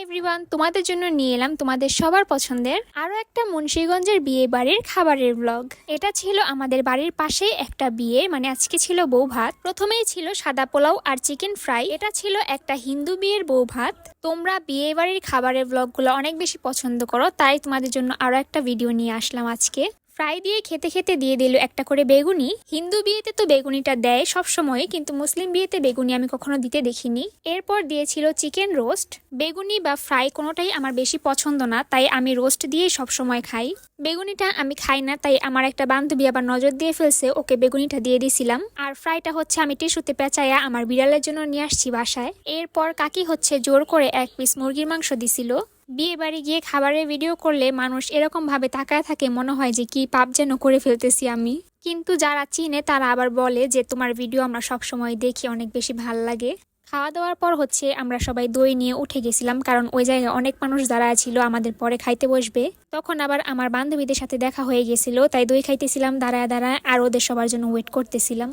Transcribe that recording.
Everyone, তোমাদের জন্য নিয়ে এলাম তোমাদের সবার পছন্দের আরও একটা মুন্সিগঞ্জের বিয়ে বাড়ির খাবারের ব্লগ। এটা ছিল আমাদের বাড়ির পাশেই একটা বিয়ে, মানে আজকে ছিল বউ ভাত। প্রথমেই ছিল সাদা পোলাও আর চিকেন ফ্রাই। এটা ছিল একটা হিন্দু বিয়ের বউ ভাত। তোমরা বিয়ে বাড়ির খাবারের ব্লগগুলো অনেক বেশি পছন্দ করো, তাই তোমাদের জন্য আরও একটা ভিডিও নিয়ে আসলাম আজকে। ফ্রাই দিয়ে খেতে খেতে দিয়ে দিল একটা করে বেগুনি। হিন্দু বিয়েতে তো বেগুনিটা দেয় সবসময়, কিন্তু মুসলিম বিয়েতে বেগুনি আমি কখনো দিতে দেখিনি। এরপর দিয়েছিল চিকেন রোস্ট। বেগুনি বা ফ্রাই কোনোটাই আমার বেশি পছন্দ না, তাই আমি রোস্ট দিয়েই সবসময় খাই। বেগুনিটা আমি খাই না, তাই আমার একটা বান্ধবী আবার নজর দিয়ে ফেলছে, ওকে বেগুনিটা দিয়ে দিয়েছিলাম। আর ফ্রাইটা হচ্ছে আমি টিস্যুতে পেঁচাইয়া আমার বিড়ালের জন্য নিয়ে আসছি বাসায়। এরপর কাকি হচ্ছে জোর করে 1 পিস মুরগির মাংস দিছিল। বিয়ে বাড়ি গিয়ে খাবারের ভিডিও করলে মানুষ এরকম ভাবে তাকায় থাকে, মনে হয় যে কি পাপ যেন করে ফেলতেছি আমি। কিন্তু যারা চিনে তারা আবার বলে যে তোমার ভিডিও আমরা সবসময় দেখি, অনেক বেশি ভাল লাগে। খাওয়া দাওয়ার পর হচ্ছে আমরা সবাই দই নিয়ে উঠে গেছিলাম, কারণ ওই জায়গায় অনেক মানুষ দাঁড়ায় ছিল আমাদের পরে খাইতে বসবে। তখন আবার আমার বান্ধবীদের সাথে দেখা হয়ে গেছিল, তাই দই খাইতেছিলাম দাঁড়ায় দাঁড়ায়, আর ওদের সবার জন্য ওয়েট করতেছিলাম।